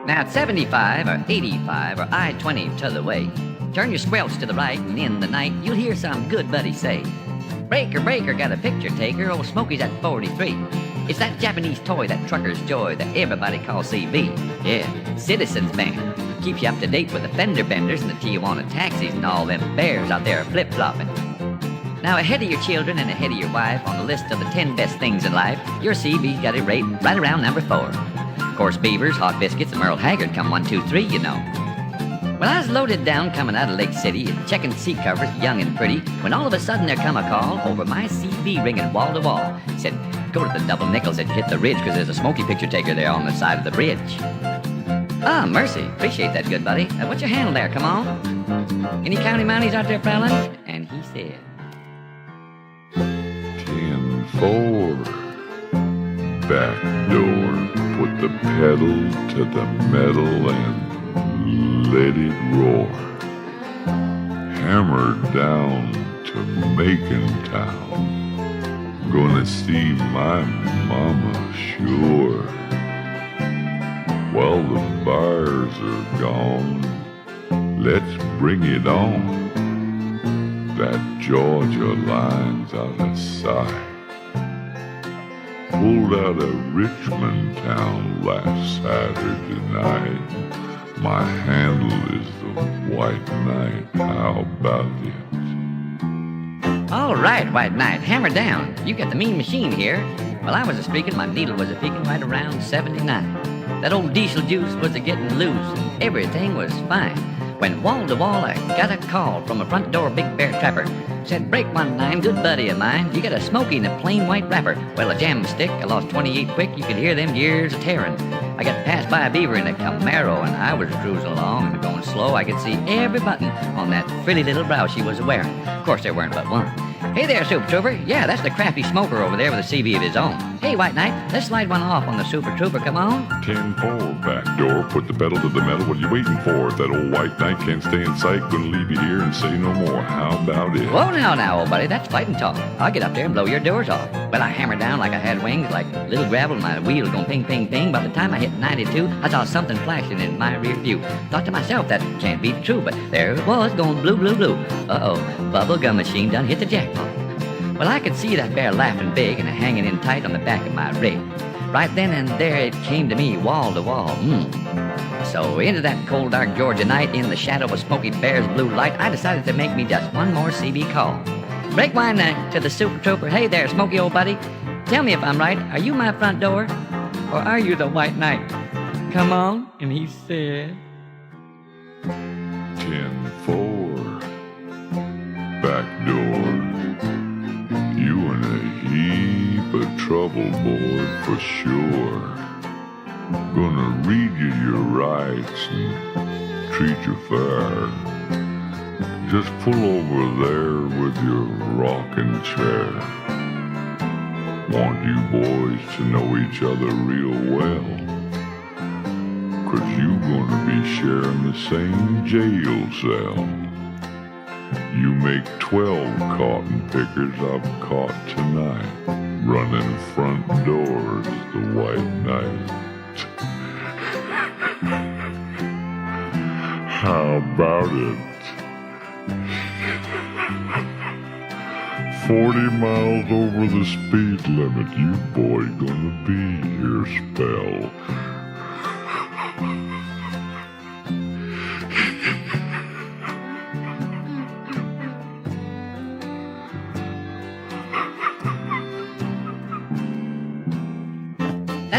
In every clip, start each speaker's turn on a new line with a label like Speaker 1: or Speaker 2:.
Speaker 1: Now at 75 or 85 or I-20 t'other way, turn your squelch to the right and in the night, you'll hear some good buddy say, "Breaker, breaker, got a picture taker, old Smokey's at 43. It's that Japanese toy, that trucker's joy, that everybody calls CB. Yeah, Citizens Band. Keeps you up to date with the fender benders and the Tijuana taxis and all them bears out there flip-flopping. Now ahead of your children and ahead of your wife on the list of the 10 best things in life, your CB's got it rated right around number 4. Of course, Beavers, Hot Biscuits, and Merle Haggard come 1, 2, 3, you know. Well, I was loaded down coming out of Lake City and checking seat covers, young and pretty, when all of a sudden there come a call over my CB ringing wall to wall. Said, go to the double nickels and hit the ridge because there's a Smokey picture taker there on the side of the bridge. Ah, mercy. Appreciate that, good buddy. What's your handle there? Come on. Any county mounties out there prowling? And he said,
Speaker 2: 10-4. Back door. Put the pedal to the metal and let it roar. Hammer down to Macon Town. Gonna see my mama sure. While the bars are gone, let's bring it on. That Georgia line's out of sight. Pulled out of Richmond Town last Saturday night. My handle is the White Knight. How about it?
Speaker 1: all right, White Knight, hammer down. You got the mean machine here. While I was a-speaking, my needle was a-peaking right around 79. That old diesel juice was a-getting loose, and everything was fine. When wall to wall, I got a call from a front door big bear trapper. Said, break 19, good buddy of mine. You got a Smokey in a plain white wrapper. Well, a jam stick, I lost 28 quick. You could hear them gears a-tearing. I got passed by a beaver in a Camaro, and I was cruising along and going slow. I could see every button on that frilly little blouse she was wearing. Of course, there weren't but one. Hey there, Super Trooper. Yeah, that's the crafty smoker over there with a CB of his own. Hey, White Knight, let's slide one off on the Super Trooper, come on.
Speaker 2: 10-4, back door, put the pedal to the metal. What are you waiting for? If that old White Knight can't stay in sight, gonna leave you here and say no more. How about it?
Speaker 1: Whoa, now, old buddy, that's fighting talk. I'll get up there and blow your doors off. Well, I hammered down like I had wings, like little gravel, and my wheels going ping, ping, ping. By the time I hit 92, I saw something flashing in my rear view. Thought to myself, that can't be true, but there it was, going blue, blue, blue. Uh-oh, Bubblegum Machine done hit the jackpot. Well, I could see that bear laughing big and hanging in tight on the back of my rig. Right then and there it came to me, wall to wall. So into that cold, dark Georgia night, in the shadow of a Smoky Bear's blue light, I decided to make me just one more CB call. Break my neck to the Super Trooper. Hey there, Smokey, old buddy. Tell me if I'm right. Are you my front door? Or are you the White Knight? Come on. And he said,
Speaker 2: 10-4, back door. You in a heap of trouble, boy, for sure. Gonna read you your rights and treat you fair. Just pull over there with your rocking chair. Want you boys to know each other real well, 'cause you gonna be sharing the same jail cell. You make 12 cotton pickers I've caught tonight, running front doors the White Knight. How about it? 40 miles over the speed limit, you boy gonna be here spell.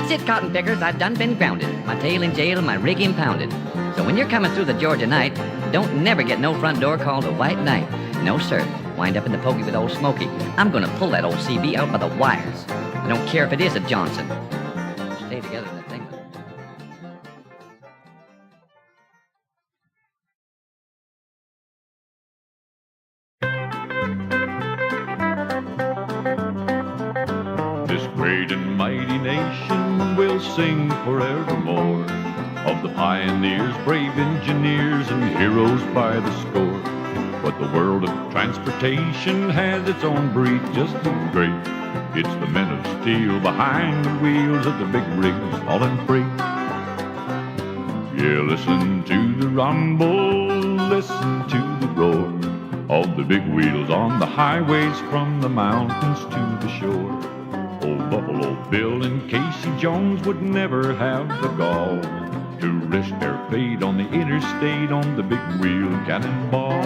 Speaker 1: that's it, cotton pickers. I done been grounded. My tail in jail and my rig impounded. So when you're coming through the Georgia night, don't never get no front door called a White Knight. No, sir. Wind up in the pokey with old Smokey. I'm gonna pull that old CB out by the wires. I don't care if it is a Johnson. Stay together in the thing.
Speaker 3: This great and mighty nation will sing forevermore of the pioneers, brave engineers, and heroes by the score. But the world of transportation has its own breed just as great. It's the men of steel behind the wheels of the big rigs hauling freight. Yeah, listen to the rumble, listen to the roar of the big wheels on the highways from the mountains to the shore. Old Buffalo Bill and Casey Jones would never have the gall to risk their fate on the interstate on the big wheel cannonball.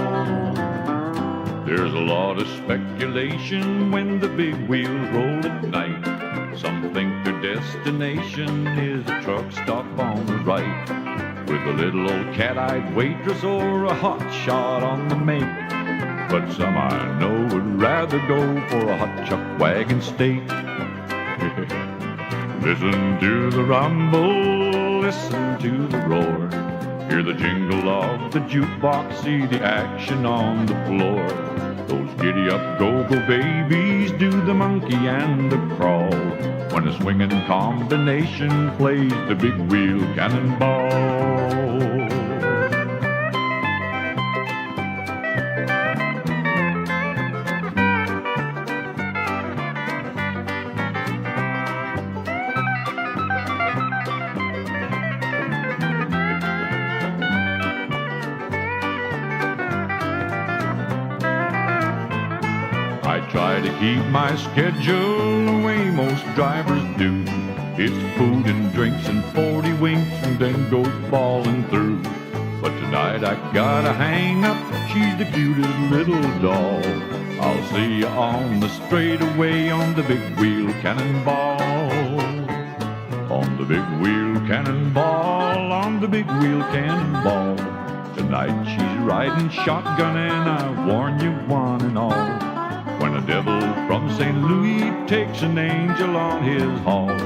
Speaker 3: There's a lot of speculation when the big wheels roll at night. Some think their destination is a truck stop on the right, with a little old cat-eyed waitress or a hot shot on the make. But some I know would rather go for a hot chuck wagon steak. Listen to the rumble, listen to the roar, hear the jingle of the jukebox, see the action on the floor. Those giddy-up go-go babies do the monkey and the crawl when a swinging combination plays the big wheel cannonball. I try to keep my schedule the way most drivers do. It's food and drinks and 40 winks and then go balling through. But tonight I gotta hang up, she's the cutest little doll. I'll see you on the straightaway on the big wheel cannonball. On the big wheel cannonball, on the big wheel cannonball. Tonight she's riding shotgun and I warn you one and all. When a devil from St. Louis takes an angel on his haul,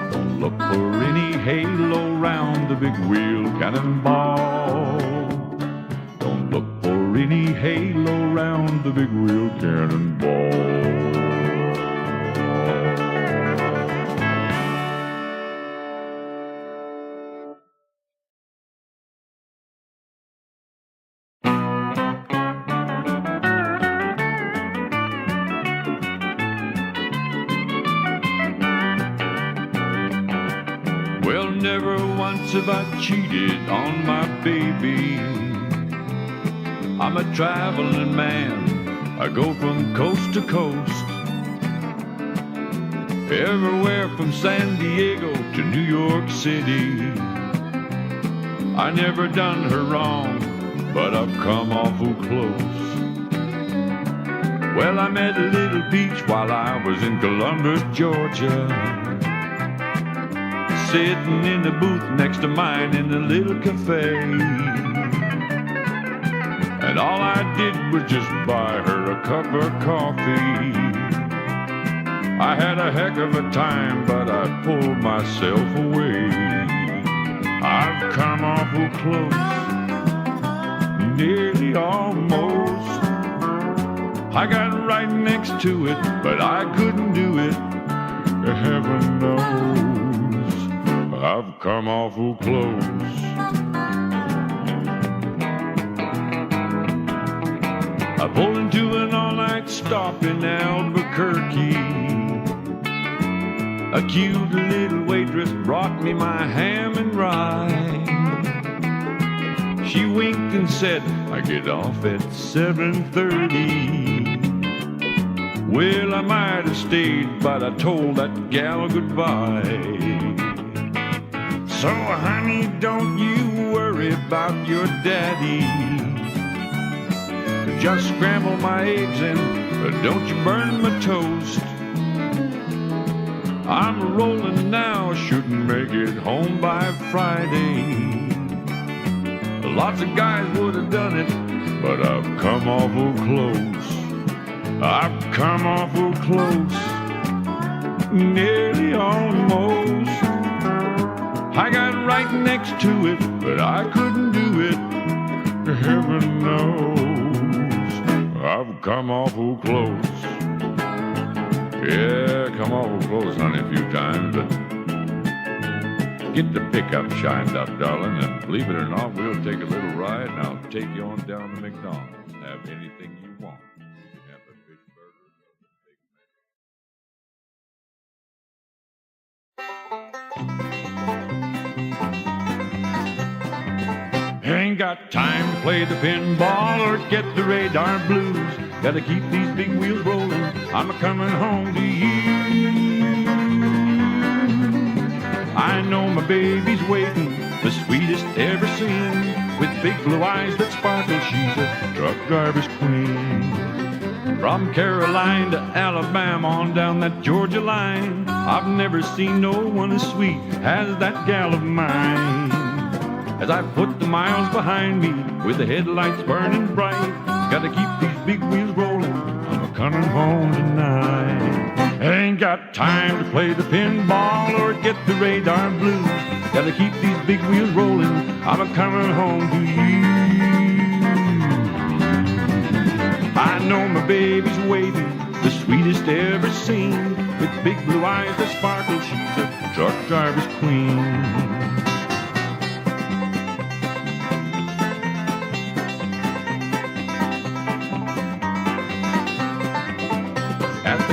Speaker 3: don't look for any halo round the big wheel cannonball. Don't look for any halo round the big wheel cannonball. Well, never once have I cheated on my baby. I'm a traveling man, I go from coast to coast, everywhere from San Diego to New York City. I never done her wrong, but I've come awful close. Well, I met a little beach while I was in Columbus, Georgia, sitting in the booth next to mine in a little cafe. And all I did was just buy her a cup of coffee. I had a heck of a time, but I pulled myself away. I've come awful close, nearly almost. I got right next to it, but I couldn't do it, heaven knows. I've come awful close. I pulled into an all-night stop in Albuquerque. A cute little waitress brought me my ham and rye. She winked and said, I get off at 7:30. Well, I might have stayed, but I told that gal goodbye. So, honey, don't you worry about your daddy. Just scramble my eggs and don't you burn my toast. I'm rolling now, shouldn't make it home by Friday. Lots of guys would have done it, but I've come awful close. I've come awful close, nearly almost. I got right next to it, but I couldn't do it, heaven knows. I've come awful close. Yeah, come awful close, honey, a few times, but get the pickup shined up, darling, and believe it or not, we'll take a little ride, and I'll take you on down to McDonald's. Have anything you want. You can have a big burger, a big Ain't got time to play the pinball or get the radar blues. Gotta keep these big wheels rolling. I'm a-coming home to you. I know my baby's waiting, the sweetest ever seen, with big blue eyes that sparkle. She's a truck driver's queen. From Caroline to Alabama on down that Georgia line, I've never seen no one as sweet as that gal of mine. As I put the miles behind me with the headlights burning bright, gotta keep these big wheels rolling, I'm a-coming home tonight. Ain't got time to play the pinball or get the radar blues. Gotta keep these big wheels rolling, I'm a-coming home to you. I know my baby's waiting, the sweetest ever seen, with big blue eyes that sparkle. She's a truck driver's queen.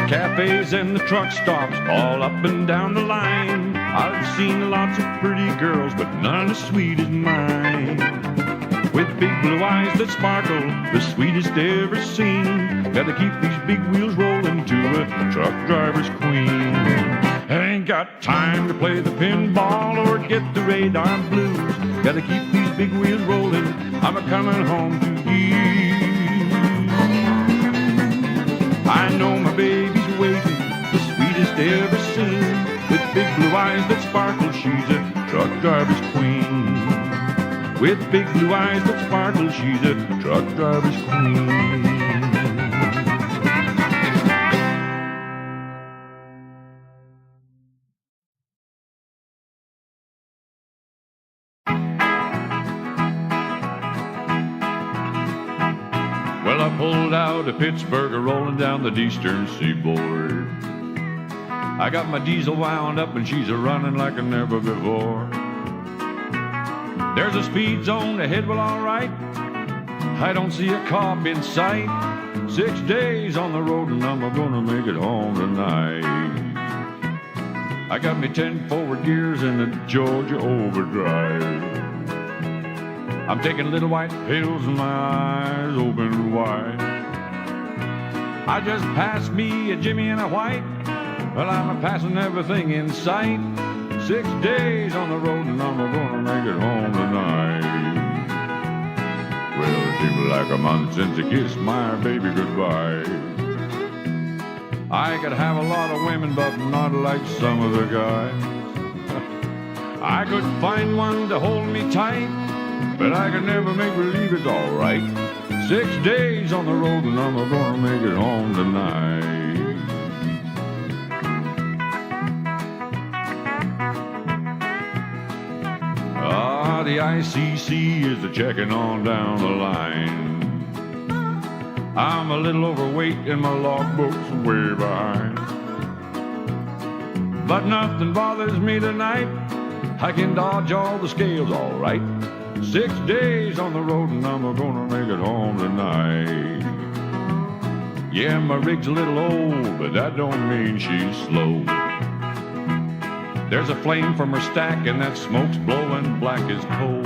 Speaker 3: Cafes and the truck stops all up and down the line, I've seen lots of pretty girls, but none as sweet as mine. With big blue eyes that sparkle, the sweetest ever seen. Gotta keep these big wheels rolling to a truck driver's queen. Ain't got time to play the pinball or get the radar blues. Gotta keep these big wheels rolling, I'm a-coming home to you. I know my baby's waiting, the sweetest ever seen, with big blue eyes that sparkle. She's a truck driver's queen. With big blue eyes that sparkle, she's a truck driver's queen. Well, I pulled out of Pittsburgh, rolling down the eastern seaboard. I got my diesel wound up and she's a-running like never before. There's a speed zone ahead, well, all right. I don't see a cop in sight. 6 days on the road and I'm gonna make it home tonight. I got me 10 forward gears in the Georgia overdrive. I'm taking little white pills and my eyes open wide. I just passed me a Jimmy and a white. Well, I'm a-passing everything in sight. 6 days on the road and I'm gonna make it home tonight. Well, it seemed like a month since I kissed my baby goodbye. I could have a lot of women, but not like some of the guys. I could find one to hold me tight, but I could never make believe it's all right. 6 days on the road and I'm gonna make it home tonight. The ICC is a-checking on down the line. I'm a little overweight and my logbook's way behind. But nothing bothers me tonight. I can dodge all the scales all right. 6 days on the road and I'm gonna make it home tonight. Yeah, my rig's a little old, but that don't mean she's slow. There's a flame from her stack and that smoke's blowing black as coal.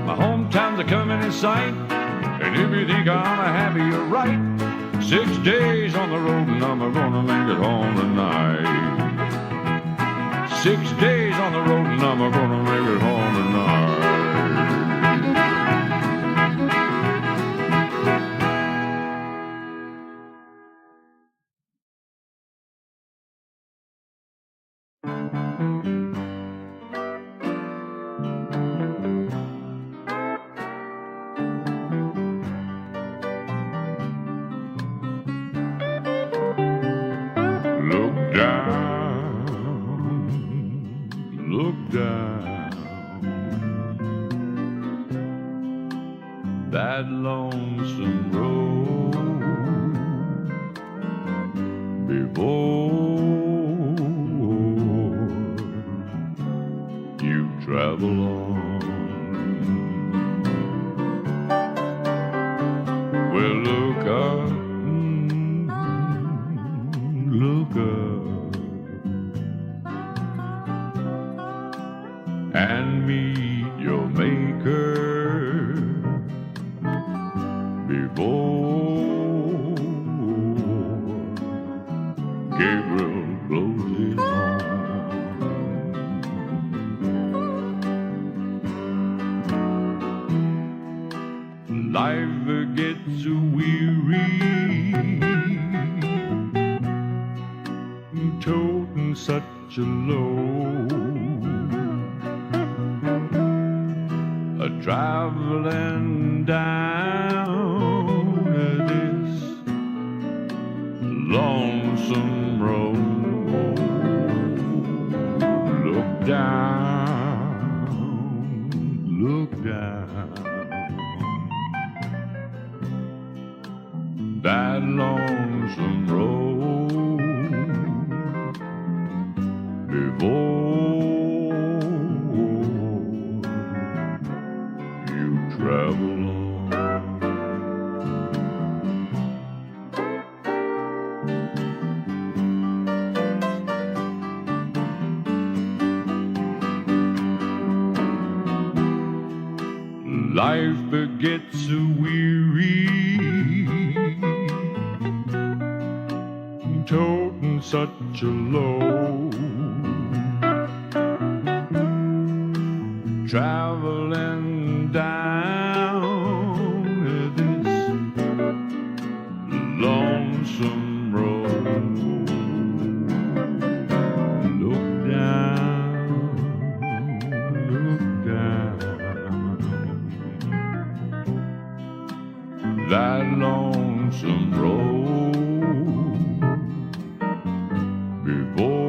Speaker 3: My hometown's a-coming in sight, and if you think I'm happy, you're right. 6 days on the road and I'm gonna make it home tonight. 6 days on the road and I'm gonna make it home tonight. Look down that lonesome road before you travel on. Well, look up, look up, and meet your maker before Gabriel blows his horn. Life gets weary toting such a load, traveling down this lonesome road. Look down that lonesome road before you travel on. Life gets weary toting such a load, traveling down this lonesome road. Look down that lonesome road before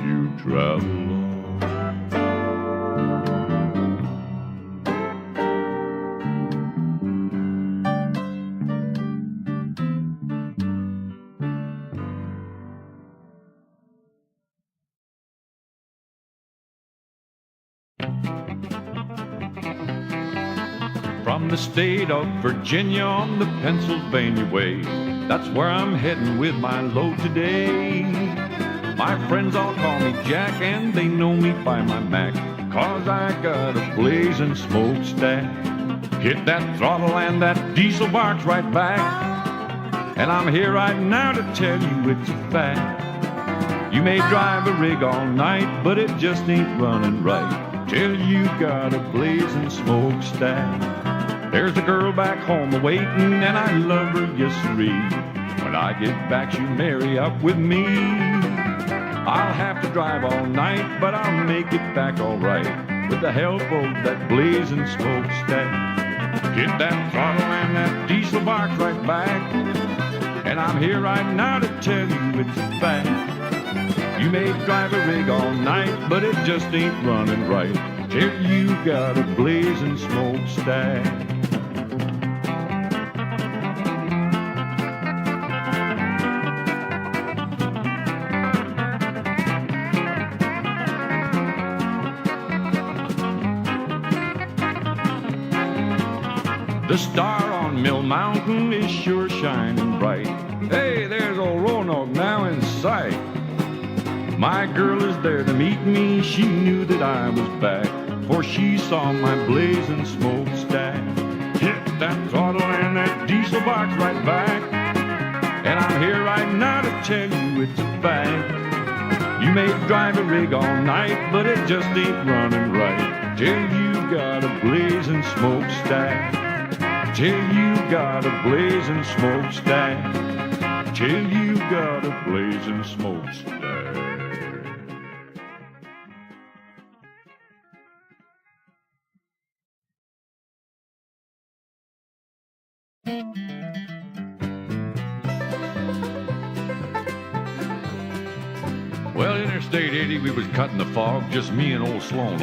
Speaker 3: you travel on. From the state of Virginia on the Pennsylvania way, that's where I'm heading with my load today. My friends all call me Jack and they know me by my Mac, 'cause I got a blazing smokestack. Hit that throttle and that diesel barks right back, and I'm here right now to tell you it's a fact. You may drive a rig all night, but it just ain't running right till you got a blazing smokestack. There's a girl back home a-waiting, and I love her, yes sirree. When I get back, she'll marry up with me. I'll have to drive all night, but I'll make it back all right with the help of that blazing smokestack. Hit that throttle and that diesel barks right back, and I'm here right now to tell you it's a fact. You may drive a rig all night, but it just ain't running right till you got a blazing smokestack. The star on Mill Mountain is sure shining bright. Hey, there's old Roanoke now in sight. My girl is there to meet me. She knew that I was back, for she saw my blazing smokestack. Hit that throttle and that diesel box right back, and I'm here right now to tell you it's a fact. You may drive a rig all night, but it just ain't running right till you got a blazing smokestack. Till you got a blazing smokestack. Till you got a blazing smokestack. Well, Interstate 80, we was cutting the fog, just me and old Sloan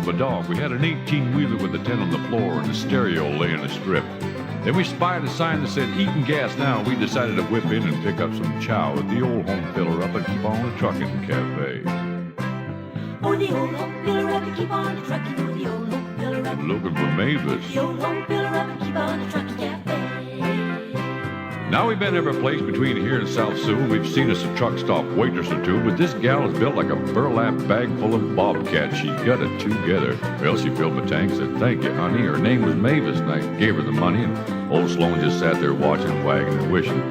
Speaker 3: the dog. We had an 18-wheeler with a tent on the floor and a stereo laying a strip. Then we spied a sign that said eating gas now. We decided to whip in and pick up some chow at the old home filler up and keep on the Truckin Cafe.
Speaker 4: Oh, the old home filler up and keep on the truckin'. Oh, the old home filler up.
Speaker 3: Looking for Mavis.
Speaker 4: The old home filler up and keep on the Truckin Cafe.
Speaker 3: Now we've been every place between here and South Sioux. We've seen us a truck stop waitress or two, but this gal is built like a burlap bag full of bobcats. She's got it together. Well, she filled my tank, said, "Thank you, honey." Her name was Mavis, and I gave her the money, and old Sloan just sat there watching, wagging and wishing.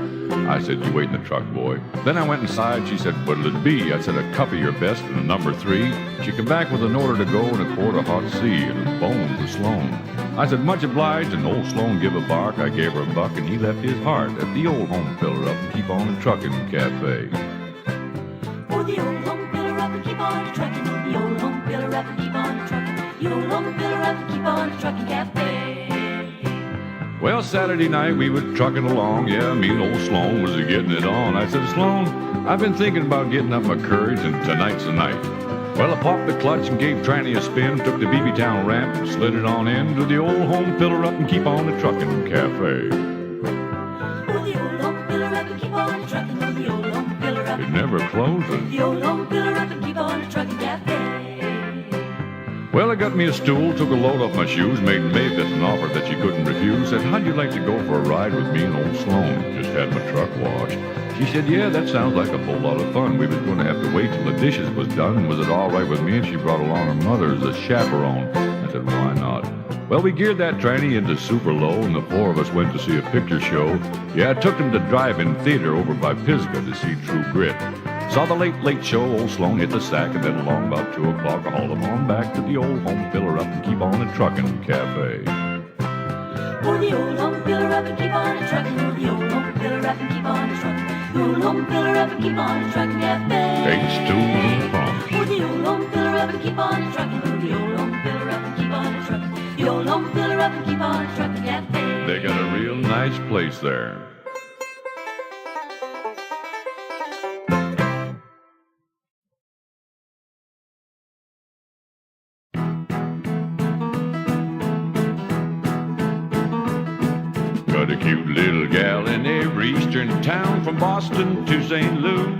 Speaker 3: I said, "You wait in the truck, boy." Then I went inside. She said, "What'll it be?" I said, "A cup of your best and a number 3. She came back with an order to go and a quart of hot tea and a bone to Sloan. I said, "Much obliged," and old Sloan give a bark. I gave her a buck, and he left his heart at the old home filler up and keep on the truckin' cafe.
Speaker 4: Oh, the old home filler up and keep on the truckin'. The old home filler up and keep on the truckin'. The old home filler up and keep on the truckin' cafe.
Speaker 3: Well, Saturday night we were trucking along. Yeah, me and old Sloan was getting it on. I said, "Sloan, I've been thinking about getting up my courage, and tonight's the night." Well, I popped the clutch and gave Tranny a spin, took the BB Town ramp and slid it on in to the old home filler up and keep on the truckin' cafe.
Speaker 4: Oh, the old home filler up and keep on the truckin'. Oh, the old home filler up.
Speaker 3: It never closes.
Speaker 4: The old home filler up and keep on the truckin' cafe.
Speaker 3: Well, I got me a stool, took a load off my shoes, made Mavis an offer that she couldn't refuse. Said, "How'd you like to go for a ride with me and old Sloan? Just had my truck washed." She said, "Yeah, that sounds like a whole lot of fun. We was going to have to wait till the dishes was done, and was it all right with me?" And she brought along her mother as a chaperone. I said, "Why not?" Well, we geared that tranny into super low, and the 4 of us went to see a picture show. Yeah, I took them to drive-in theater over by Pisgah to see True Grit. Saw the late show. Old Sloan hit the sack, and then along about 2 o'clock, I hauled him on back to the old home filler up and keep on the truckin' cafe.
Speaker 4: Oh, the old home filler up and keep on the truckin'. Oh, the old home filler up and keep on the truckin'. The old home filler up and keep on the truckin' cafe.
Speaker 3: Eggs, stools, and crumbs.
Speaker 4: Oh, the old home filler up and keep on the truckin'. Oh, the old home filler up and keep on the truckin'. The old home filler up and keep on the truckin' cafe.
Speaker 3: They got a real nice place there. Got a cute little gal in every eastern town, from Boston to St. Louis.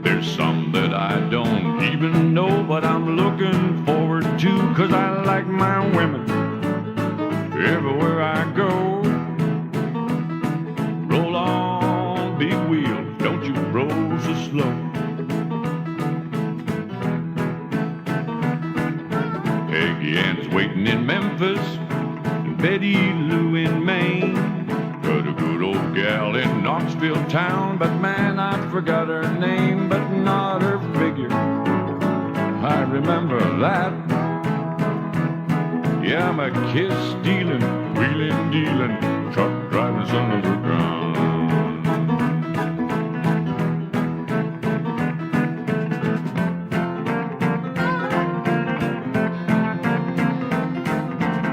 Speaker 3: There's some that I don't even know, but I'm looking forward to, 'cause I like my women everywhere I go. Roll on, big wheel, don't you roll so slow. Peggy Ann's waiting in Memphis, and Betty Lou in Maine. Got a good old gal in Knoxville town, but man, I forgot her name, but not her figure. I remember that. Yeah, I'm a kiss-stealing, wheeling-dealing, truck-driving son of a gun.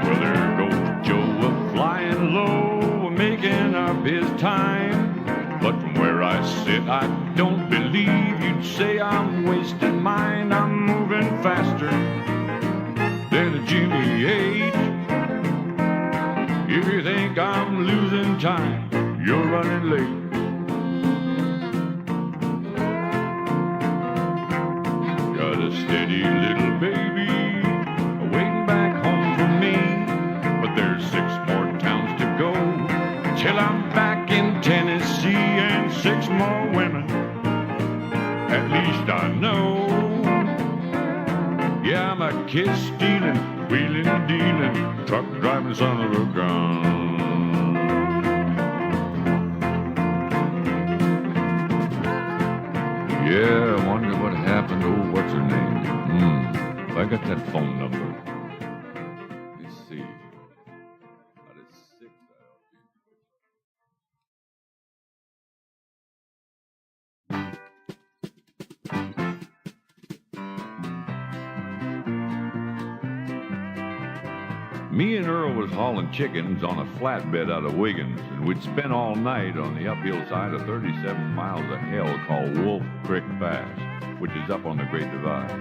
Speaker 3: Well, there goes Joe a-flying low, making up his time. But from where I sit, I don't believe you'd say I'm wasting mine. I'm moving faster than a Jimmy 8. If you think I'm losing time, you're running late. Got a steady little baby waiting back home for me, but there's 6 more towns to go till I'm back in Tennessee, and 6 more women, at least I know. Yeah, I'm a kiss-stealing, wheeling-dealing, truck-driving son of a gun. Yeah, I wonder what happened to what's her name? If I got that phone number. Let's see. About a 6 Me and Earl was hauling chickens on a flatbed out of Wiggins, and we'd spent all night on the uphill side of 37 miles of hell called Wolf Creek Pass, which is up on the Great Divide.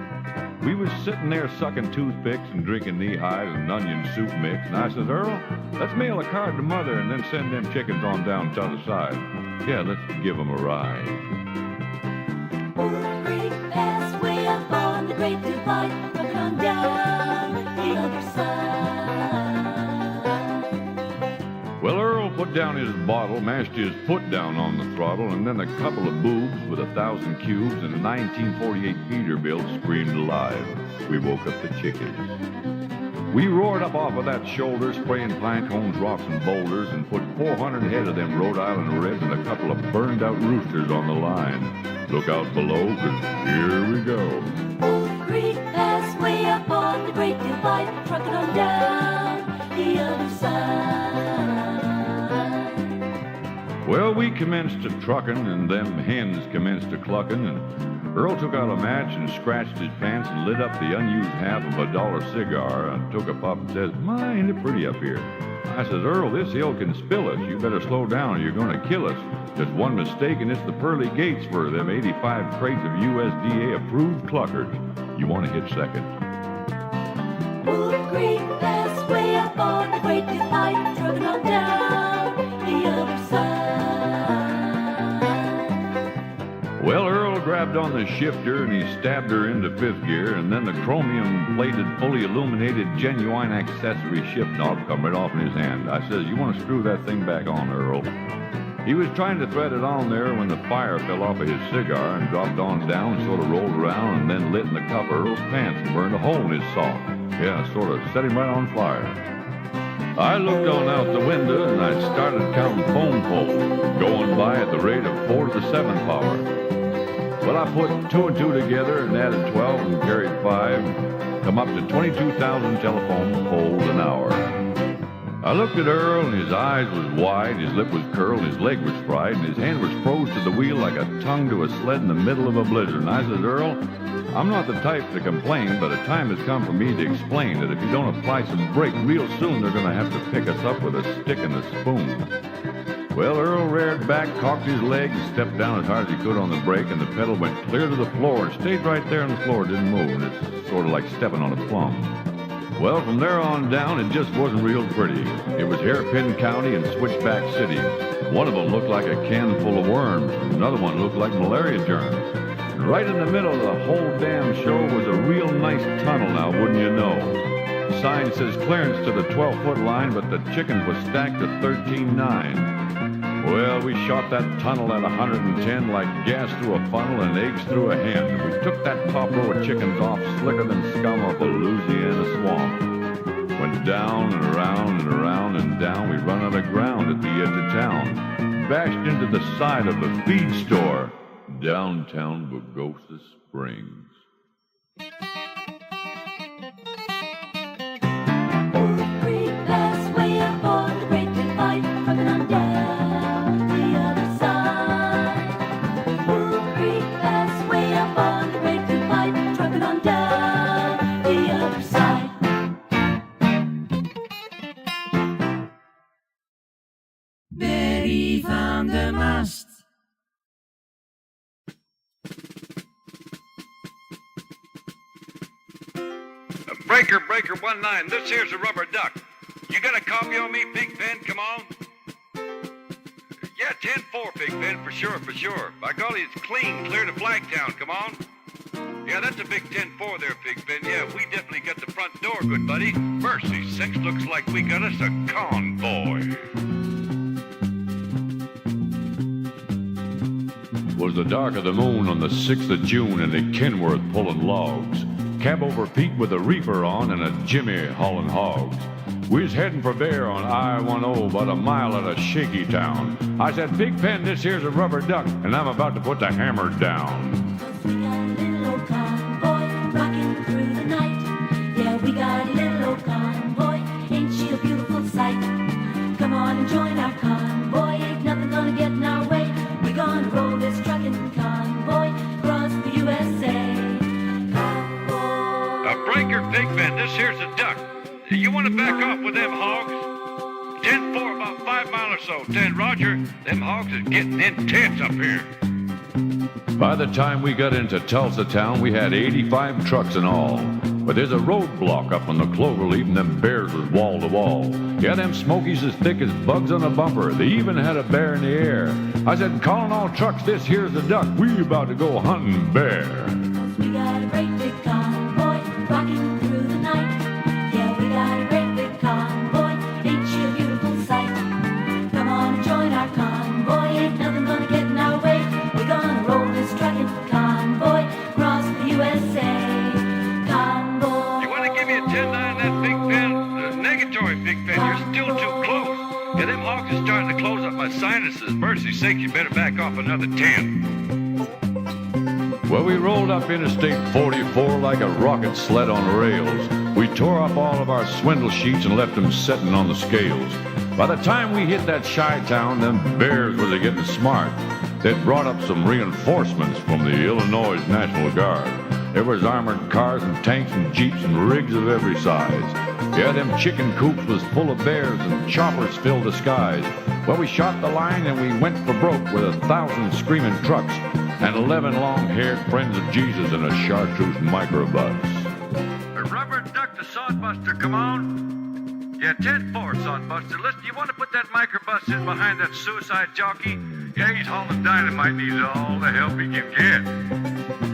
Speaker 3: We was sitting there sucking toothpicks and drinking knee-highs and onion soup mix, and I said, "Earl, let's mail a card to Mother and then send them chickens on down to the other side. Yeah, let's give them a ride."
Speaker 4: Wolf Creek Pass, way up on the Great Divide, rocking on down the other side.
Speaker 3: Well, Earl put put down his bottle, mashed his foot down on the throttle, and then a couple of boobs with 1,000 cubes and a 1948 Peterbilt screamed alive. We woke up the chickens. We roared up off of that shoulder, spraying pine cones, rocks, and boulders, and put 400 head of them Rhode Island Reds and a couple of burned-out roosters on the line. Look out below, 'cause here we go.
Speaker 4: Old Creek Pass way up on the Great Divide, trucking on down the other side.
Speaker 3: Well, we commenced to truckin', and them hens commenced to cluckin', and Earl took out a match and scratched his pants and lit up the unused half of a $1 cigar and took a puff and says, "My, ain't it pretty up here?" I says, "Earl, this hill can spill us. You better slow down or you're going to kill us. There's one mistake, and it's the pearly gates for them 85 crates of USDA-approved cluckers. You want to hit second."
Speaker 4: Old Creek Pass way up on the Great Divide, trucking on down the other side.
Speaker 3: Well, Earl grabbed on the shifter and he stabbed her into fifth gear, and then the chromium-plated, fully illuminated, genuine accessory shift knob come right off in his hand. I says, "You want to screw that thing back on, Earl?" He was trying to thread it on there when the fire fell off of his cigar and dropped on down, sort of rolled around, and then lit in the cuff of Earl's pants and burned a hole in his sock. Yeah, sort of set him right on fire. I looked on out the window and I started counting foam poles, going by at the rate of 4 to the 7 power. Well, I put 2 and 2 together and added 12 and carried 5, come up to 22,000 telephone poles an hour. I looked at Earl and his eyes was wide, his lip was curled, his leg was fried, and his hand was froze to the wheel like a tongue to a sled in the middle of a blizzard. And I said, "Earl, I'm not the type to complain, but a time has come for me to explain that if you don't apply some brake, real soon they're going to have to pick us up with a stick and a spoon." Well, Earl reared back, cocked his leg, and stepped down as hard as he could on the brake, and the pedal went clear to the floor and stayed right there on the floor, didn't move, and it's sort of like stepping on a plum. Well, from there on down, it just wasn't real pretty. It was Hairpin County and Switchback City. One of them looked like a can full of worms, and another one looked like malaria germs. And right in the middle of the whole damn show was a real nice tunnel now, wouldn't you know? Sign says clearance to the 12-foot line, but the chickens was stacked to 13.9. Well, we shot that tunnel at 110 like gas through a funnel and eggs through a hen. We took that top row of chickens off slicker than scum off the Louisiana swamp. Went down and around and around and down. We run out of ground at the edge of town. Bashed into the side of a feed store. Downtown Bogosa Springs.
Speaker 4: Old Creek Pass way up on the Great Divide, trucking on down the other side. Old Creek Pass way up on the Great Divide, trucking on down the other side. Betty found the mast.
Speaker 5: Breaker, 19, this here's a rubber duck. You got a copy on me, Pigpen? Come on. Yeah, 10-4, Pigpen, for sure. By golly, it's clean, clear to Flagtown, come on. Yeah, that's a big 10-4 there, Pigpen. Yeah, we definitely got the front door, good buddy. Mercy sakes, looks like we got us a convoy.
Speaker 3: Was the dark of the moon on the 6th of June and at Kenworth pulling logs. Cab over Pete with a reefer on and a Jimmy hauling hogs. We was heading for Bear on I-10 about a mile out of Shaky Town. I said, "Pigpen, this here's a rubber duck, and I'm about to put the hammer down."
Speaker 4: We got a little old convoy rocking through the night. Yeah, we got a little old convoy. Ain't she a beautiful sight? Come on and join our convoy. Ain't nothing gonna get in our way. We're gonna roll this truckin' convoy across the USA.
Speaker 5: Breaker, Pigpen, this here's a duck. You want to back off with them hogs? 10-4, about 5 miles or so. 10, Roger. Them hogs is getting intense up here.
Speaker 3: By the time we got into Tulsa town, we had 85 trucks in all. But there's a roadblock up on the Cloverleaf, and them bears was wall to wall. Yeah, them smokies as thick as bugs on a bumper. They even had a bear in the air. I said, "Calling all trucks, this here's a duck. We about to go hunting bear."
Speaker 4: We got a great big convoy rocking through the night. Yeah, we got a great big convoy. Ain't she a beautiful sight? Come on
Speaker 5: Dennis says, mercy's sake, you better back off another 10.
Speaker 3: Well, we rolled up Interstate 44 like a rocket sled on rails. We tore up all of our swindle sheets and left them setting on the scales. By the time we hit that Chi-town, them bears was getting smart. They'd brought up some reinforcements from the Illinois National Guard. There was armored cars and tanks and jeeps and rigs of every size. Yeah, them chicken coops was full of bears and choppers filled the skies. Well, we shot the line and we went for broke with 1,000 screaming trucks and 11 long-haired friends of Jesus in a chartreuse microbus.
Speaker 5: Rubber duck the sodbuster, come on. Yeah, 10-4, sodbuster. Listen, you want to put that microbus in behind that suicide jockey? Yeah, he's hauling dynamite, needs all the help he can get.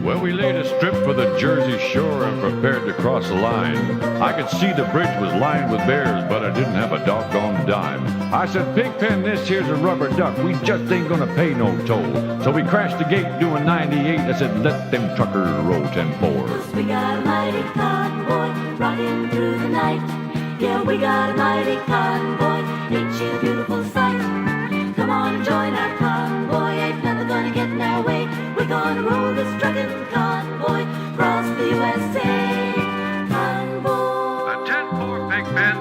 Speaker 3: Well, we laid a strip for the Jersey Shore and prepared to cross the line. I could see the bridge was lined with bears, but I didn't have a doggone dime. I said, Pigpen, this here's a rubber duck. We just ain't gonna pay no toll. So we crashed the gate doing 98. I said, let them truckers roll 10-4.
Speaker 4: We got a mighty convoy rocking through the night. Yeah, we got a mighty convoy. Ain't you a beautiful sight? Come on and join our convoy. Ain't nothing gonna get in our way. We're gonna roll this truckin' convoy across the USA. Convoy.
Speaker 5: A 10-4, Pigpen.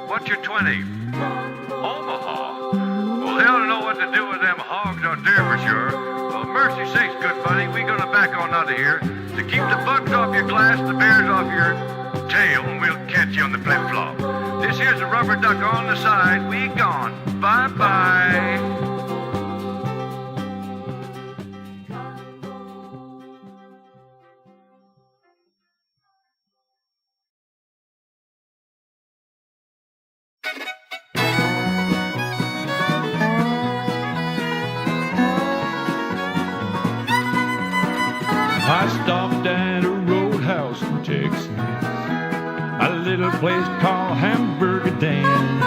Speaker 5: What's your 20?
Speaker 4: Convoy.
Speaker 5: Omaha. Well, they ought to know what to do with them hogs out there for sure. Well, mercy sakes, good buddy, we gonna back on out of here to keep the bugs off your glass, the bears off your tail, and we'll catch you on the flip-flop. This here's a rubber duck on the side. We gone. Bye-bye.
Speaker 3: I stopped at a roadhouse in Texas, a little place called Hamburger Dan.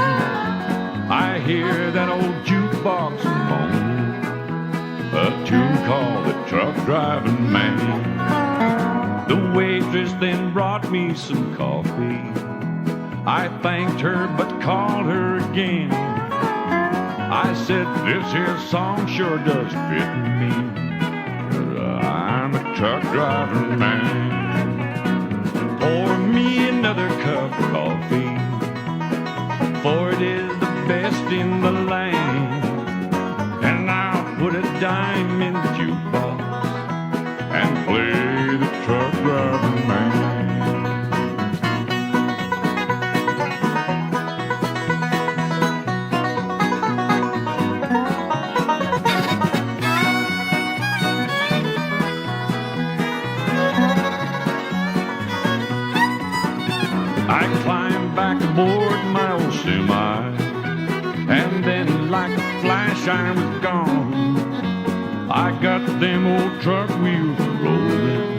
Speaker 3: I hear that old jukebox moan, a tune called the Truck Drivin Man. The waitress then brought me some coffee. I thanked her but called her again. I said, this here song sure does fit me. I'm a truck driving man. Pour me another cup of coffee, for it is the best in the land. And I'll put a dime in the jukebox and play the truck driving man. I climbed back aboard my old semi, and then like a flash I was gone. I got them old truck wheels rolling,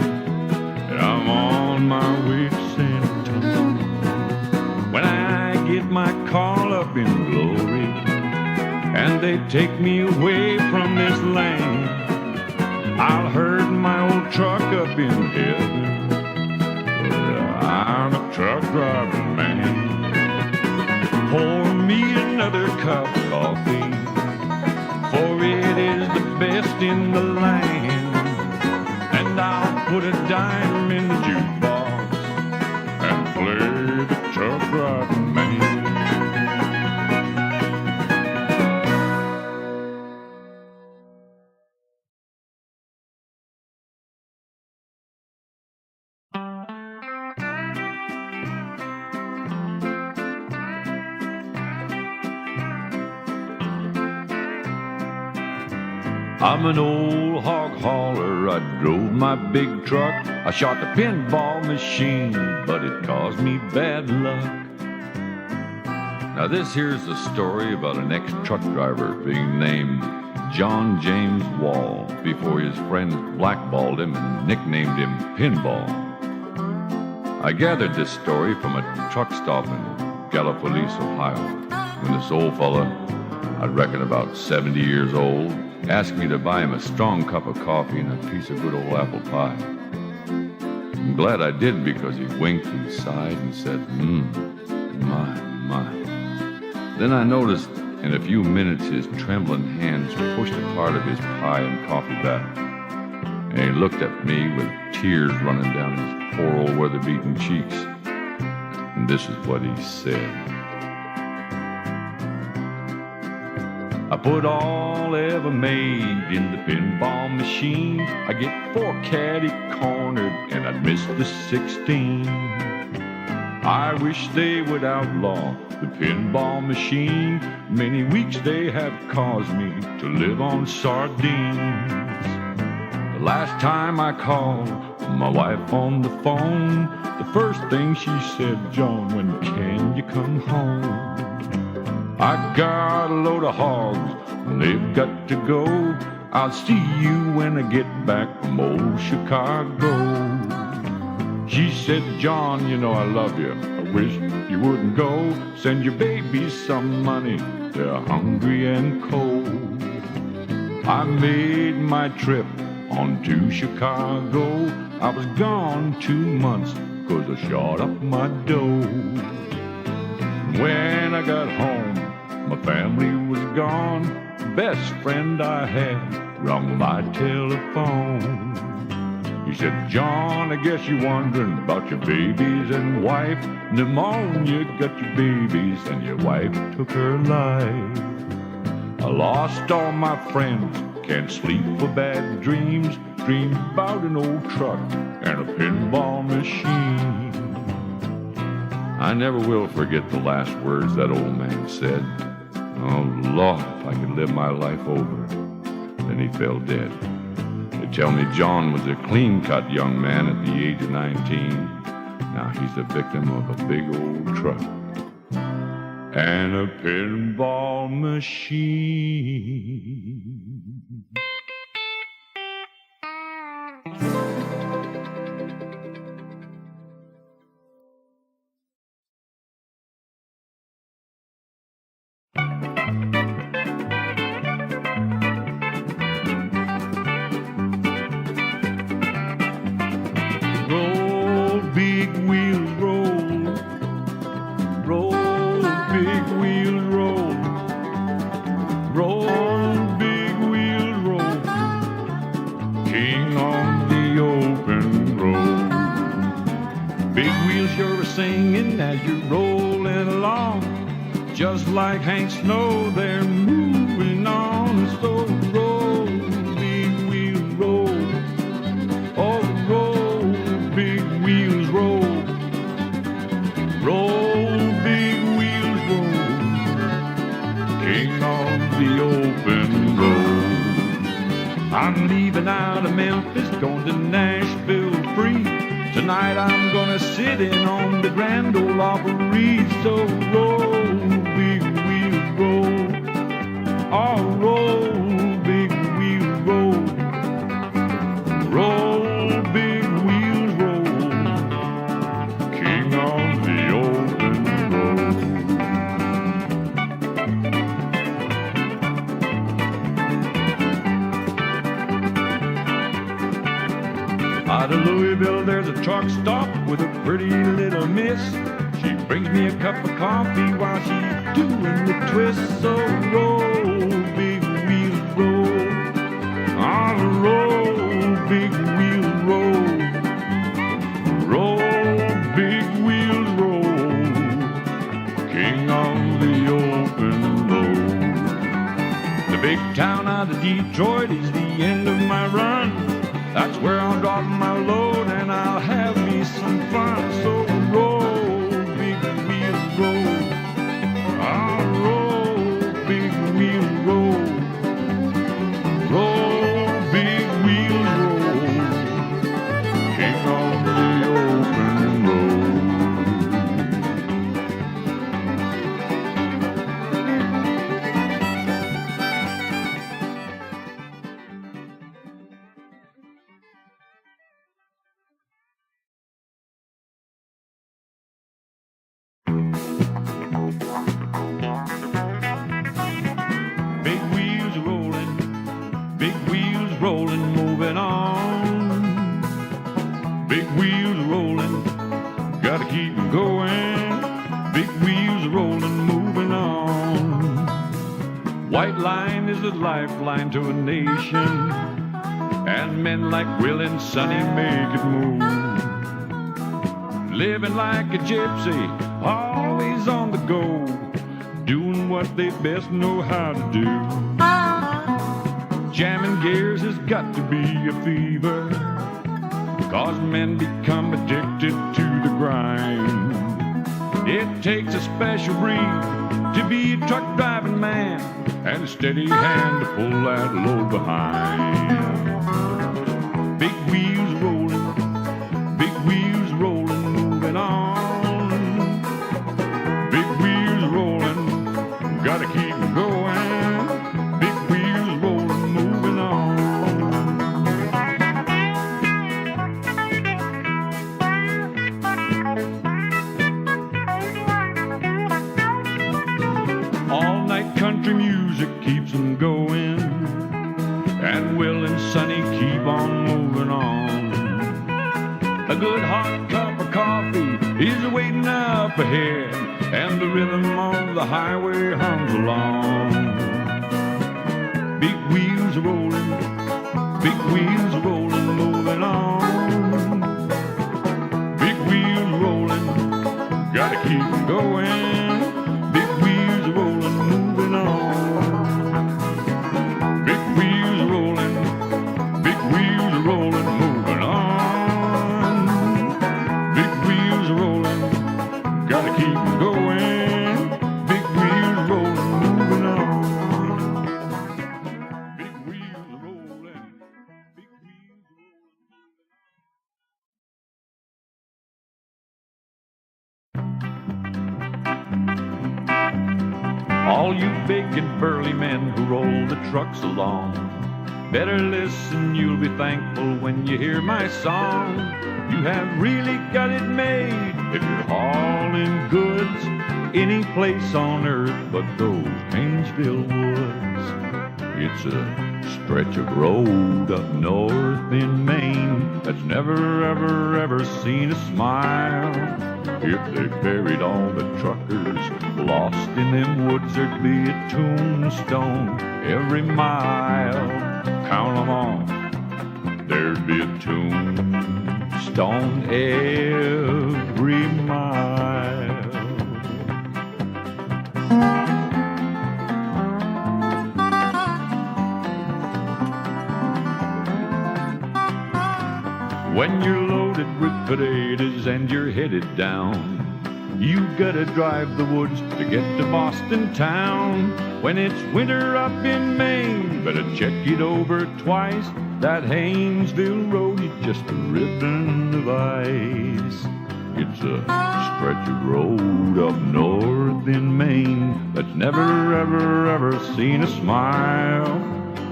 Speaker 3: and I'm on my way to San Antonio. When I get my call up in glory, and they take me away from this land, I'll herd my old truck up in heaven. I'm a truck driving man. Pour me another cup of coffee, for it is the best in the land. And I'll put a dime in the jukebox and play the truck driving man. I'm an old hog hauler, I drove my big truck. I shot the pinball machine, but it caused me bad luck. Now this here's a story about an ex-truck driver being named John James Wall before his friends blackballed him and nicknamed him Pinball. I gathered this story from a truck stop in Gallipolis, Ohio, when this old fella, I'd reckon about 70 years old, asked me to buy him a strong cup of coffee and a piece of good old apple pie. I'm glad I did, because he winked and sighed and said, my. Then I noticed In a few minutes, his trembling hands pushed a part of his pie and coffee back, and he looked at me with tears running down his poor old weather-beaten cheeks. And this is what he said. I put all ever made in the pinball machine. I get 4 caddy cornered and I'd miss the 16. I wish they would outlaw the pinball machine. Many weeks they have caused me to live on sardines. The last time I called my wife on the phone, the first thing she said, John, when can you come home? I got a load of hogs and they've got to go. I'll see you when I get back from old Chicago. She said, John, you know I love you. I wish you wouldn't go. Send your babies some money. They're hungry and cold. I made my trip on to Chicago. I was gone 2 months 'cause I shot up my dough. When I got home, my family was gone. Best friend I had rung my telephone. He said, John, I guess you're wondering about your babies and wife. Pneumonia got your babies and your wife took her life. I lost all my friends, can't sleep for bad dreams. Dream about an old truck and a pinball machine. I never will forget the last words that old man said. Oh, Lord, if I could live my life over. Then he fell dead. They tell me John was a clean-cut young man at the age of 19. Now he's the victim of a big old truck and a pinball machine. Roll, big wheels, roll. Roll, big wheels, roll. Roll, big wheels, roll. King on the open road. Big wheels you're singing as you're rolling along. Just like Hank Snow, they're moving on. So roll, big wheels, roll. Oh, roll, big wheels, roll. Roll, big wheels, roll. King on the open road. I'm leaving out of Memphis, going to Nashville free. Tonight I'm gonna sit in on the Grand Ole Opry. So roll, big wheels, roll. Oh, roll, big wheels, roll. Roll, big wheels, roll. King on the open road. Out of Louisville, there's a truck stop with a pretty little miss. She brings me a cup of coffee while she's doing the twist. So roll, big wheels, roll. On roll, big wheels, roll. Roll, big wheels, roll. King on the open road. The big town out of Detroit is the end of my run. That's where I'm dropping my load and I'll have me some fun. So roll, big wheels, roll. I'll roll, big wheels, roll. Roll, big wheels, roll. King on the open lifeline to a nation, and men like Will and Sonny make it move. Living like a gypsy, always on the go, doing what they best know how to do. Jamming gears has got to be a fever, 'cause men become addicted to the grind. It takes a special breed to be a truck driving man, and a steady hand to pull that load behind. Big wheels rolling, moving on. Big wheels rolling, gotta keep going. Big wheels rolling, moving on. All night country music keeps them going, and Will and Sonny keep on moving on. A good hot cup of coffee is waiting up ahead, and the rhythm of the highway hums along. Big wheels rolling, moving on. Big wheels rolling, gotta keep them going. Big wheels rolling, moving on. Big wheels rolling, moving on. Big wheels rolling, gotta keep them going. Big wheels rolling, moving on. Big wheels rolling, big wheels rolling. All you big and burly men who roll the trucks along, better listen, you'll be thankful when you hear my song. You have really got it made if you're hauling goods any place on earth but those Haynesville woods. It's a stretch of road up north in Maine that's never, ever seen a smile. If they buried all the truckers lost in them woods, there'd be a tombstone every mile. Count them off, there'd be a tombstone every mile. When you're loaded with potatoes and you're headed down, you gotta drive the woods to get to Boston town. When it's winter up in Maine, better check it over twice. That Haynesville Road is just a ribbon of ice. It's a stretch of road up north in Maine that's never, ever seen a smile.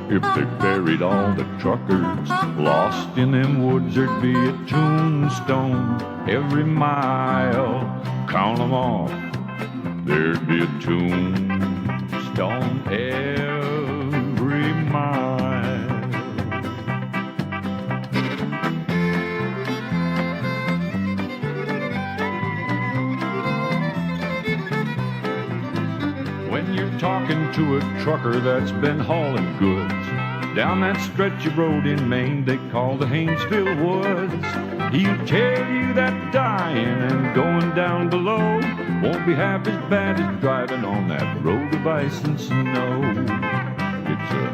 Speaker 3: If they buried all the truckers lost in them woods, there'd be a tombstone every mile. Count them off, there'd be a tombstone every mile. When you're talking to a trucker that's been hauling goods down that stretch of road in Maine they call the Haynesville Woods, he'll tell you that dying and going down below won't be half as bad as driving on that road of ice and snow. It's a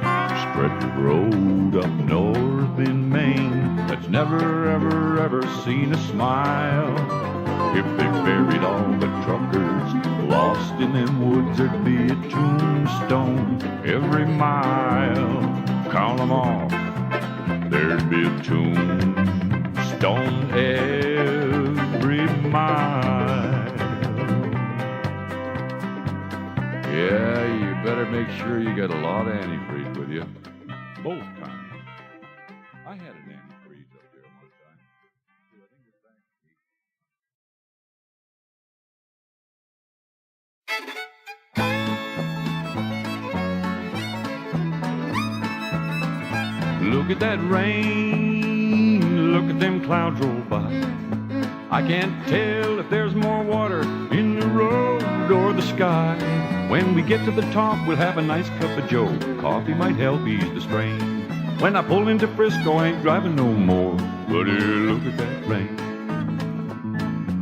Speaker 3: stretch of road up north in Maine that's never, ever seen a smile. If they buried all the truckers lost in them woods, there'd be a tombstone every mile. Count them off, there'd be a tombstone every mile. Yeah, you better make sure you got a lot of antifreeze with you. Both kinds. I had an antifreeze up there one time. I think it's back. Look at that rain, look at them clouds roll by. I can't tell if there's more water in the road or the sky. When we get to the top, we'll have a nice cup of joe. Coffee might help ease the strain. When I pull into Frisco, I ain't driving no more. But look at that rain.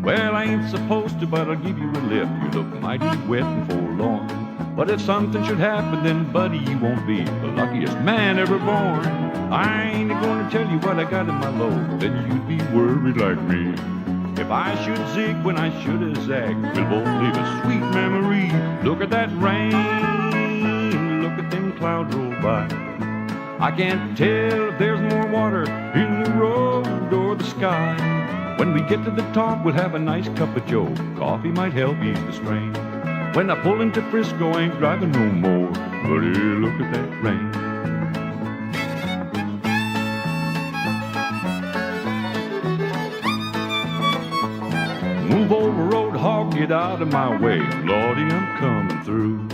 Speaker 3: Well, I ain't supposed to, but I'll give you a lift. You look mighty wet and forlorn. But if something should happen, then buddy, you won't be the luckiest man ever born. I ain't gonna tell you what I got in my load, then you'd be worried like me. If I should zig when I should have zagged, we'll both leave a sweet memory. Look at that rain, look at them clouds roll by. I can't tell if there's more water in the road or the sky. When we get to the top, we'll have a nice cup of joe. Coffee might help ease the strain. When I pull into Frisco, I ain't driving no more. But look at that rain. Move over, road hog, get out of my way. Lordy, I'm coming through.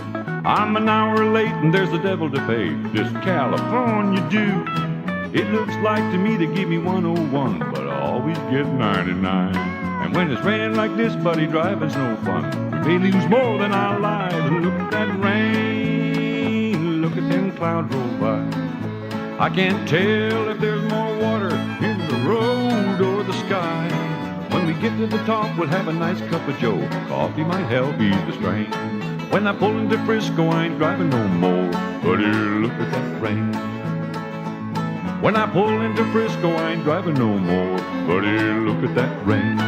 Speaker 3: I'm an hour late and there's the devil to pay. This California due. It looks like to me they give me 101, but I always get 99. And when it's raining like this, buddy, driving's no fun. We may lose more than our lives. Look at that rain, look at them clouds roll by. I can't tell if there's more water in the road or the sky. When we get to the top, we'll have a nice cup of joe. Coffee might help ease the strain. When I pull into Frisco, I ain't driving no more. But look at that rain. When I pull into Frisco, I ain't driving no more. But look at that rain.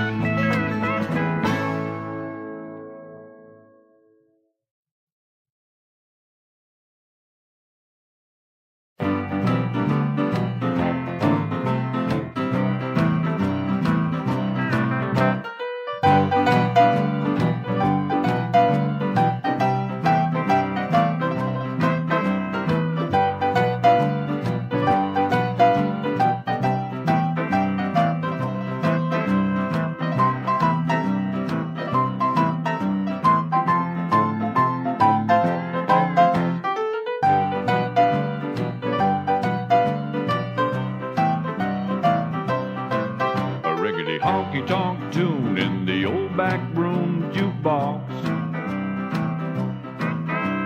Speaker 3: Honky-tonk tune in the old back room jukebox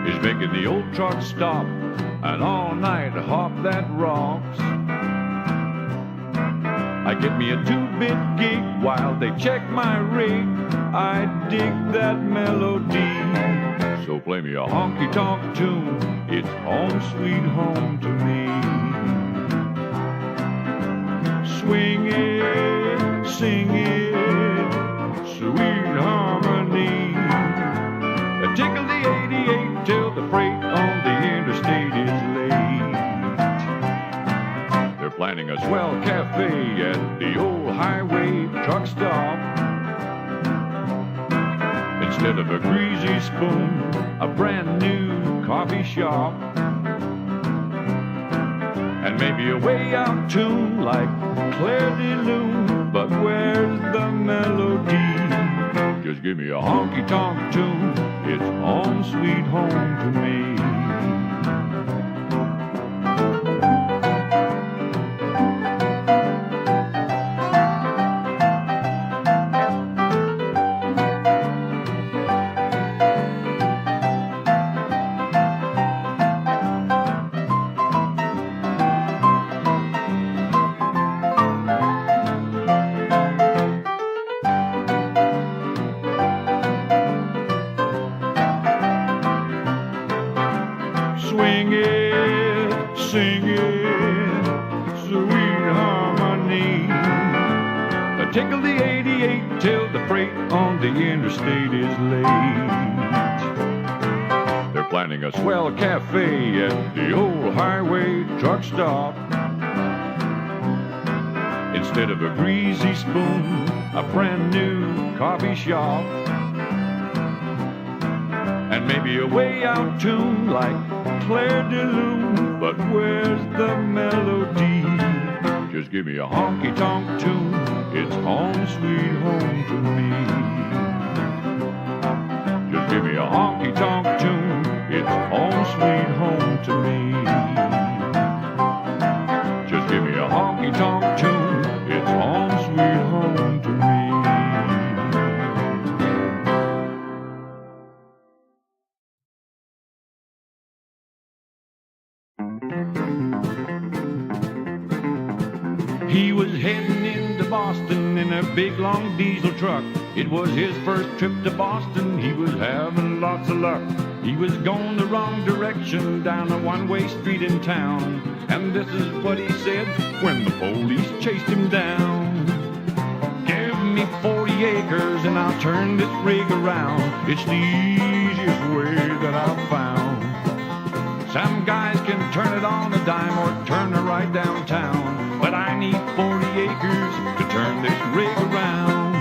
Speaker 3: is making the old truck stop and all night hop that rocks. I get me a 2-bit gig while they check my rig. I dig that melody, so play me a honky-tonk tune. It's home sweet home to me. Swing it, sing it, sweet harmony. Tickle the 88 till the freight on the interstate is late. They're planning a swell cafe at the old highway truck stop. Instead of a greasy spoon, a brand new coffee shop. And maybe a way out tune like Claire de Lune. But where's the melody? Just give me a honky-tonk tune. It's home sweet home to me. Swing it, sing it, sweet harmony. Tickle the 88 till the freight on the interstate is late. They're planning a swell cafe at the old highway truck stop. Instead of a greasy spoon, a brand new coffee shop. And maybe a way out tune like Claire de Lune. But where's the melody? Just give me a honky-tonk tune. It's home sweet home to me. Just give me a honky-tonk tune. It's home sweet home to me. Just give me a honky-tonk tune. It's home sweet home to me. He was heading into Boston in a big long diesel truck. It was his first trip to Boston. He was having lots of luck. He was going the wrong direction down a one-way street in town. And this is what he said when the police chased him down. Give me 40 acres and I'll turn this rig around. It's the easiest way that I've found. Some guys can turn it on a dime or turn it right downtown, but I need 40 acres to turn this rig around.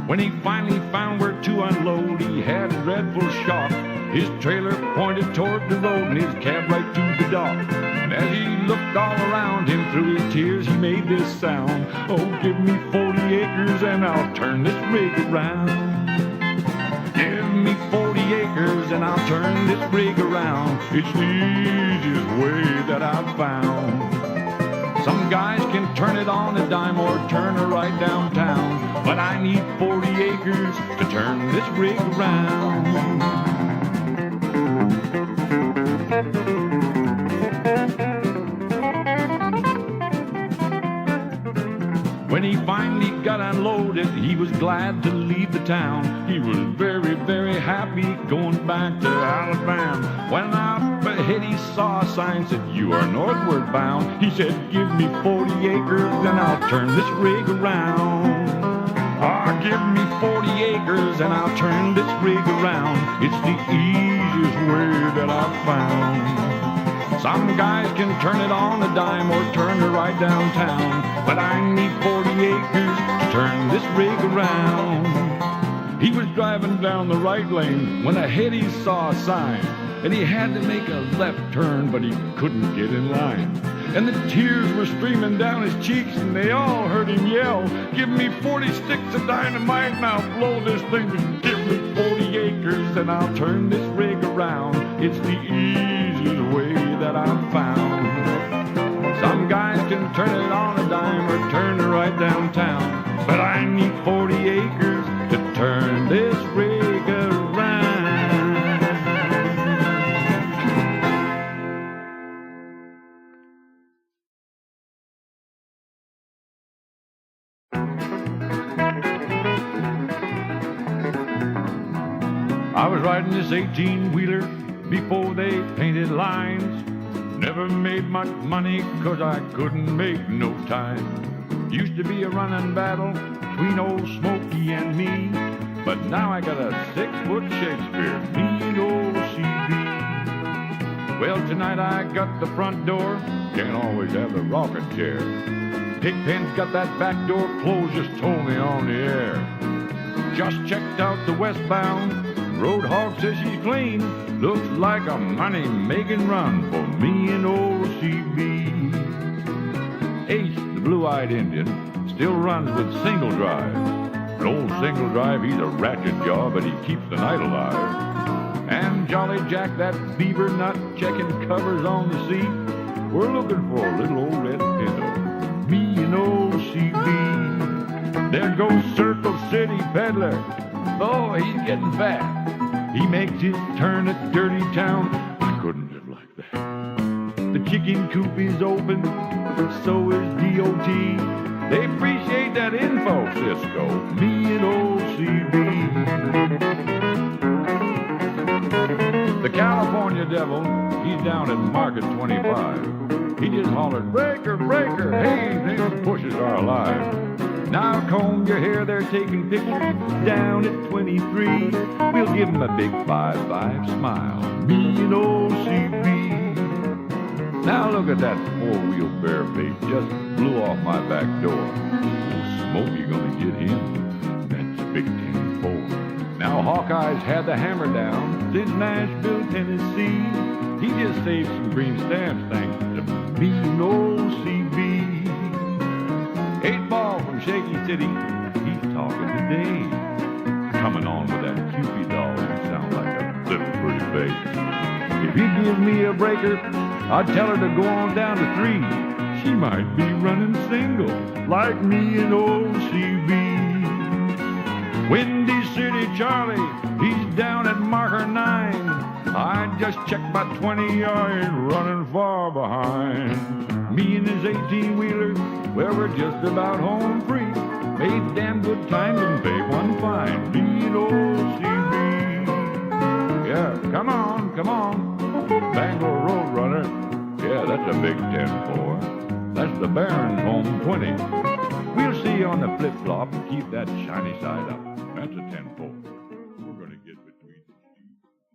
Speaker 3: When he finally found where to unload, he had a dreadful shock. His trailer pointed toward the road and his cab right to the dock. And as he looked all around him through his tears, he made this sound. Oh, give me 40 acres and I'll turn this rig around. Give me 40 acres and I'll turn this rig around. It's the easiest way that I've found. Some guys can turn it on a dime or turn it right downtown, but I need 40 acres to turn this rig around. When he finally got unloaded, he was glad to leave the town. He was very, very happy going back to Alabama. When up ahead he saw a sign said, "You are northward bound." He said, "Give me 40 acres and I'll turn this rig around." Ah, give me 40 acres and I'll turn this rig around. It's the easiest way that I've found. Some guys can turn it on a dime or turn it right downtown, but I need 40 acres to turn this rig around. He was driving down the right lane when ahead he saw a sign, and he had to make a left turn, but he couldn't get in line. And the tears were streaming down his cheeks, and they all heard him yell, "Give me 40 sticks of dynamite and I'll blow this thing. Give me 40 acres and I'll turn this rig around. It's the easiest way that I've found." Some guys can turn it on a dime or turn it right downtown, but I need 40 acres to turn this rig around. I was riding this 18-wheeler before they painted lines. Never made much money 'cause I couldn't make no time. Used to be a running battle between old Smokey and me, but now I got a 6-foot Shakespeare, me and old CB. Well, tonight I got the front door, can't always have the rocking chair. Pigpen's got that back door closed, just told me on the air. Just checked out the westbound, Roadhog says she's clean. Looks like a money-making run for me and old CB. Ace, the blue-eyed Indian, still runs with single drive. An old single drive, he's a ratchet jaw, but he keeps the night alive. And Jolly Jack, that beaver nut, checking covers on the seat. We're looking for a little old red pinto, me and old CB. There goes Circle City Peddler. Oh, he's getting fat. He makes his turn at Dirty Town. I couldn't live like that. The chicken coop is open, but so is DOT. They appreciate that info, Cisco, me and old CB. The California Devil, he's down at Market 25. He just hollered, "Breaker, breaker, hey, them pushes are alive." Now comb your hair, they're taking pictures down at 23. We'll give them a big 5-5 smile, me and old CB. Now look at that 4-wheel bareface, just blew off my back door. Old Smokey gonna get him, that's Big 10-4. Now Hawkeye's had the hammer down since Nashville, Tennessee. He just saved some green stamps thanks to me and old CB. 8-Ball from Shaky City, he's talking today. Coming on with that Cupid doll, you sound like a little pretty face. If he gives me a breaker, I'd tell her to go on down to 3. She might be running single, like me and old CB. Windy City Charlie, he's down at marker 9. I just checked my 20, I ain't running far behind. Me and his 18-wheeler, well, we're just about home free. Made damn good times and paid one fine. Me and Ole CB. Yeah, come on, come on. Bangor Road Runner. Yeah, that's a big 10-4. That's the Baron's home 20. We'll see you on the flip-flop and keep that shiny side up. That's a 10-4.